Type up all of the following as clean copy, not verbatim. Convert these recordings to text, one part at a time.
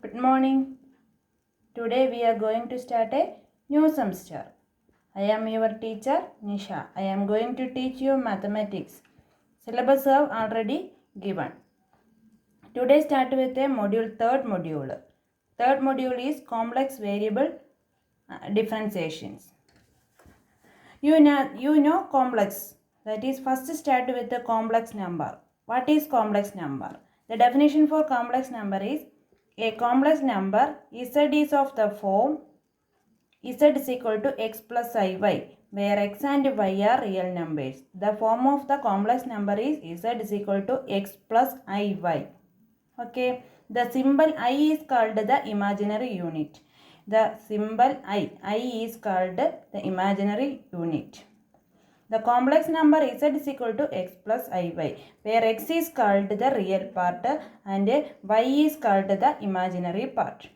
Good morning. Today we are going to start a new semester. I am your teacher Nisha. I am going to teach you mathematics. Syllabus have already given. Today start with a third module. Third module is complex variable differentiations. You know complex. That is first start with the complex number. What is complex number? The definition for complex number is a complex number Z is of the form Z is equal to x plus iy, where x and y are real numbers. The form of the complex number is Z is equal to x plus iy. Okay. The symbol I is called the imaginary unit. The symbol I is called the imaginary unit. The complex number Z is equal to x plus iy, where x is called the real part and y is called the imaginary part.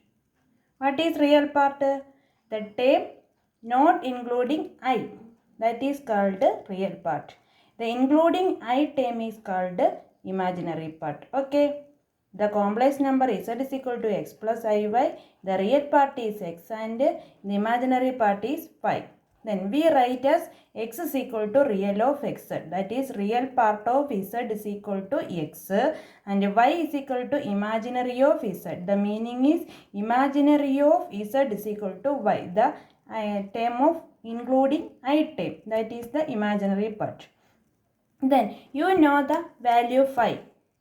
What is real part? The term not including I, that is called real part. The including I term is called imaginary part. Okay. The complex number Z is equal to x plus iy. The real part is x and the imaginary part is y. Then we write as x is equal to real of x. That is real part of z is equal to x and y is equal to imaginary of z. The meaning is imaginary of z is equal to y. The term of including I term, that is the imaginary part. Then you know the value 5.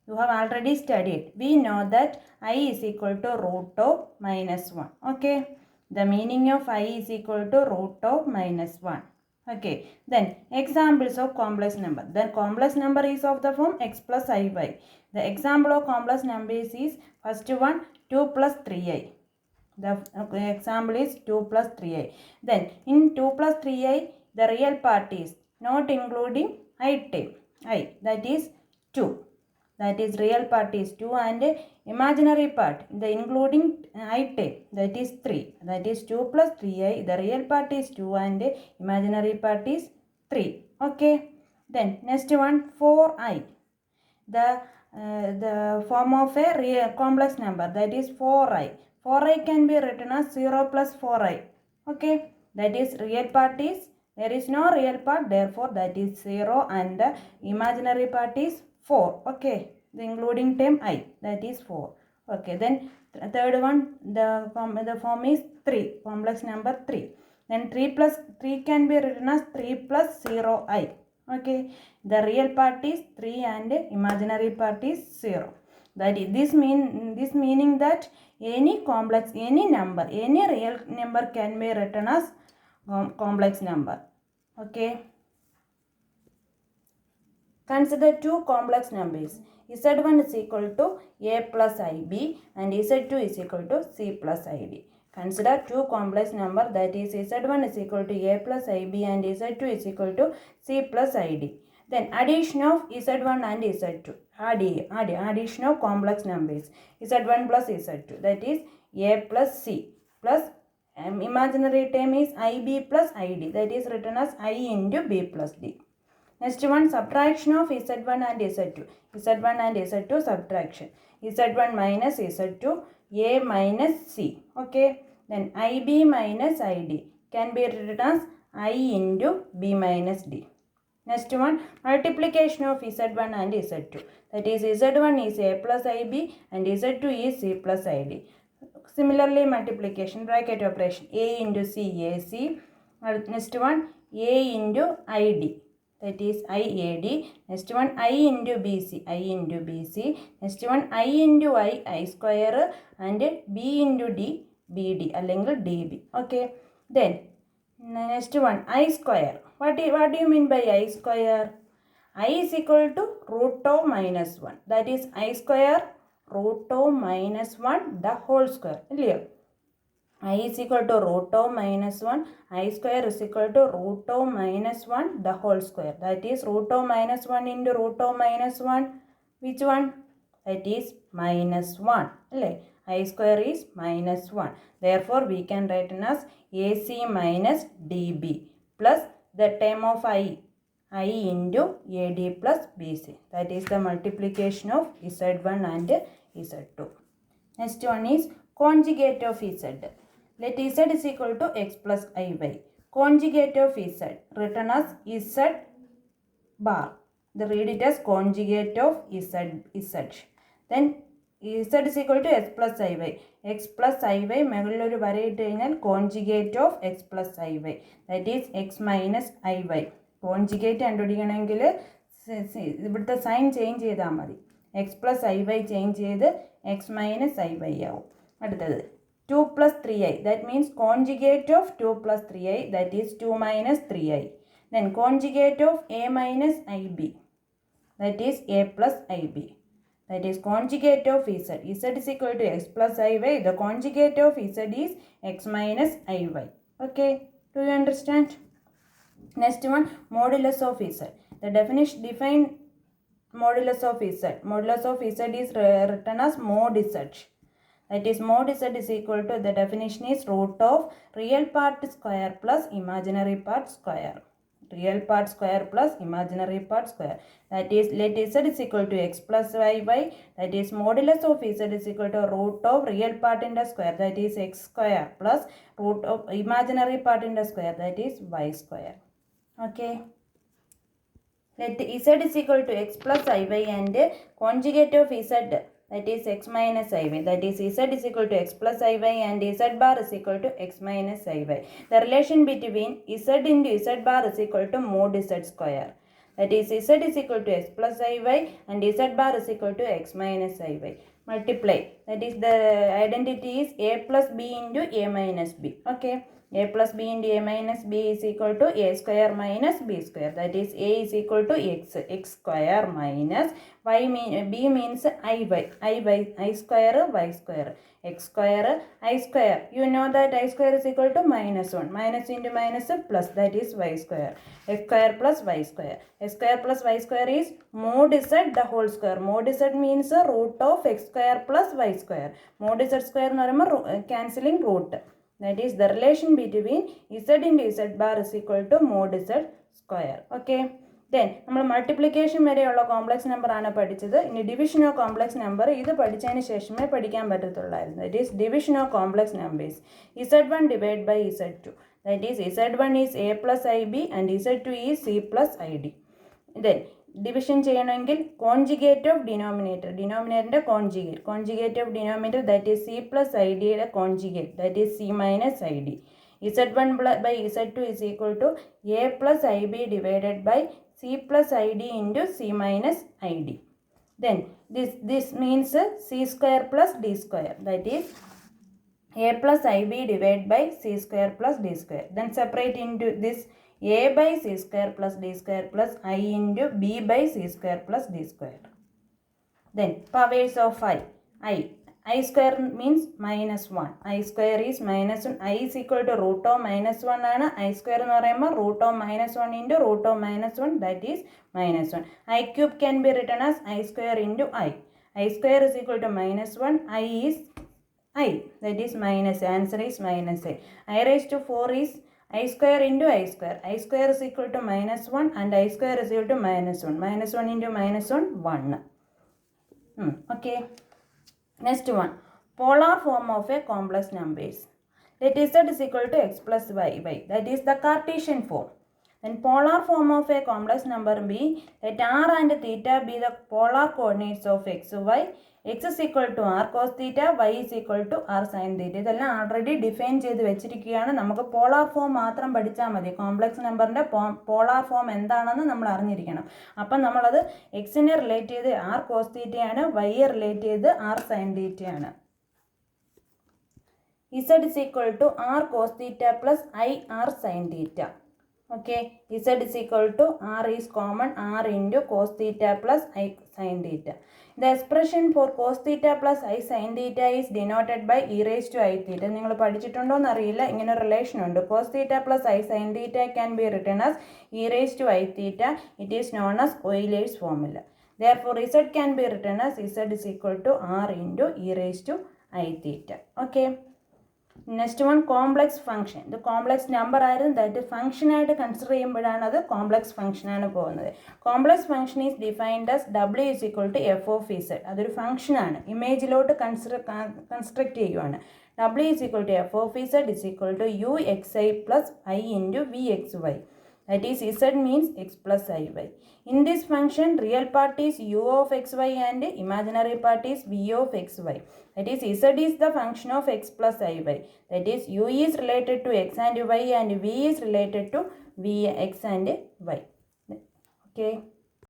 You have already studied. We know that I is equal to root of minus 1. Okay. The meaning of I is equal to root of minus 1. Okay. Then examples of complex number. Then complex number is of the form x plus iy. The example of complex numbers is first one 2 plus 3i. The example is 2 plus 3i. Then in 2 plus 3i, the real part is not including I term. I, that is 2. That is real part is 2 and imaginary part, the including I term, that is 3. That is 2 plus 3i. The real part is 2 and imaginary part is 3. Okay. Then next one 4i. The form of a real complex number, that is 4i. 4i can be written as 0 plus 4i. Okay. That is real part is, there is no real part, therefore that is 0 and the imaginary part is 4. Okay. The including term I, that is 4. Okay. Then third one, the form is 3. Complex number 3. Then 3 can be written as 3 plus 0i. Okay. The real part is 3 and imaginary part is 0. That is this meaning that any number, any real number can be written as complex number. Okay. Consider two complex numbers. Z1 is equal to a plus ib and Z2 is equal to c plus id. Consider two complex number, that is Z1 is equal to a plus ib and Z2 is equal to c plus id. Then addition of Z1 and Z2. Addition of complex numbers. Z1 plus Z2, that is a plus c plus imaginary term is ib plus id, that is written as I into b plus d. Next one, subtraction of Z1 and Z2. Z1 and Z2 subtraction. Z1 minus Z2, A minus C. Okay. Then IB minus ID can be written as I into B minus D. Next one, multiplication of Z1 and Z2. That is Z1 is A plus IB and Z2 is C plus ID. Similarly, multiplication, bracket operation, A into C, AC. Next one, A into ID. That is IAD. Next one I into BC, I into BC. Next one I into I square and B into D, BD, അല്ലെങ്കിൽ DB. Okay. Then next one I square. What do you mean by I square? I is equal to root of minus 1. That is I square root of minus 1 the whole square. I is equal to root of minus 1. I square is equal to root of minus 1 the whole square. That is root of minus 1 into root of minus 1. Which one? That is minus 1. I square is minus 1. Therefore, we can write as AC minus DB plus the term of I into AD plus BC. That is the multiplication of Z1 and Z2. Next one is conjugate of z. Let z is equal to x plus iy. Conjugate of z written as z bar. The read it as conjugate of z. Then z is equal to x plus iy. x plus iy മുകളിലൊരു വരയിട്ട് കഴിഞ്ഞാൽ conjugate of x plus i y, that is x minus i y. Conjugate കണ്ടുപിടിക്കണമെങ്കിൽ ഇവിടുത്തെ sign change ചെയ്താൽ മതി. X plus i y change ചെയ്ത് x minus i y ആവും. അടുത്തത് 2 plus 3i, that means conjugate of 2 plus 3i, that is 2 minus 3i. Then conjugate of a minus ib, that is a plus ib. That is conjugate of z. Z is equal to x plus iy. The conjugate of z is x minus iy. Okay, do you understand? Next one, modulus of z. The define modulus of z. Modulus of z is written as mod z. That is mod z is equal to, the definition is root of real part square plus imaginary part square. Real part square plus imaginary part square. That is, let z is equal to x plus iy. That is modulus of z is equal to root of real part in the square, that is x square, plus root of imaginary part in the square, that is y square. Okay. Let z is equal to x plus iy and conjugate of z, that is x minus iy. That is z is equal to x plus iy and z bar is equal to x minus iy. The relation between z into z bar is equal to mod z square. That is z is equal to x plus iy and z bar is equal to x minus iy. Multiply. That is, the identity is a plus b into a minus b. Okay. A plus b into a minus b is equal to a square minus b square. That is, a is equal to x square minus b means I square y square, x square I square. You know that I square is equal to minus 1. Minus into minus plus, that is y square. X square plus y square. X square plus y square is mod z the whole square. Mod z means root of x square plus y square. Mod z square എന്ന് പറയുമ്പോൾ cancelling root. That is, the relation between z into z bar is equal to mod z square. Okay. Then നമ്മൾ multiplication വരെയുള്ള complex number ആണ് പഠിച്ചത്. ഇനി division of complex number ഇത് പഠിച്ചതിന് ശേഷമേ പഠിക്കാൻ പറ്റത്തുള്ളായിരുന്നു. That is division of complex numbers. z1 divide by z2. That is z1 is a plus i b and z2 is c plus i d. Then division ചെയ്യണമെങ്കിൽ conjugate of ഡിനോമിനേറ്ററിൻ്റെ conjugate of denominator, that is c plus i ഡിയുടെ conjugate, that is c minus i d. z1 by z2 is equal to a plus ib divided by c plus id into c minus id. Then this means c square plus d square, that is a plus ib divided by c square plus d square. Then separate into this a by c square plus d square plus I into b by c square plus d square. Then powers of I square means minus 1. I square is minus 1. I is equal to root of minus 1 ആണ്. I square എന്ന് പറയുമ്പോൾ root of minus 1 into root of minus 1, that is minus 1. I cube can be written as I square into I. I square is equal to minus 1. I is I, that is minus. Answer is minus I. I raised to 4 is I square into I square. I square is equal to minus 1 and I square is equal to minus 1. Minus 1 into minus 1, 1. Okay. Next one, polar form of a complex numbers. Let z is equal to x plus y. That is the Cartesian form. Then polar form of a complex number be, let r and theta be the polar coordinates of x, y. X is equal to r cos theta, y is equal to r sin theta. ഇതെല്ലാം already define ചെയ്ത് വെച്ചിരിക്കുകയാണ്. നമുക്ക് polar form മാത്രം പഠിച്ചാൽ മതി. Complex നമ്പറിൻ്റെ polar form എന്താണെന്ന് നമ്മൾ അറിഞ്ഞിരിക്കണം. അപ്പം നമ്മളത് എക്സിനെ റിലേറ്റ് ചെയ്ത് ആർ കോസ് തീറ്റയാണ്, വൈയെ റിലേറ്റ് ചെയ്ത് ആർ സൈൻ തീറ്റയാണ്. z is equal to r cos theta plus I r sin theta. Okay, z is equal to r is common, r into cos theta plus I sin theta. The expression for cos theta plus I sin theta is denoted by e raised to I theta. നിങ്ങൾ പഠിച്ചിട്ടുണ്ടോ എന്നറിയില്ല, ഇങ്ങനെ relation ഉണ്ട്. cos theta plus I sin theta can be written as e raised to I theta. It is known as Euler's formula. Therefore, z can be written as z is equal to r into e raised to I theta. Okay. Next one complex function. ഇത് complex number ആയിരുന്നു, that ഫംഗ്ഷനായിട്ട് consider ചെയ്യുമ്പോഴാണ് അത് complex ഫംഗ്ഷനാണ് പോകുന്നത്. Complex function is defined as W is equal to F of Z. അതൊരു ഫംഗ്ഷനാണ്, ഇമേജിലോട്ട് കൺസ്ട്രക്ട് ചെയ്യുവാണ്. W is equal to F of Z is equal to U X I plus I into V X Y. That is z means x plus iy. In this function, real part is u of xy and imaginary part is v of xy. That is z is the function of x plus iy. That is u is related to x and y and v is related to v x and y. Okay.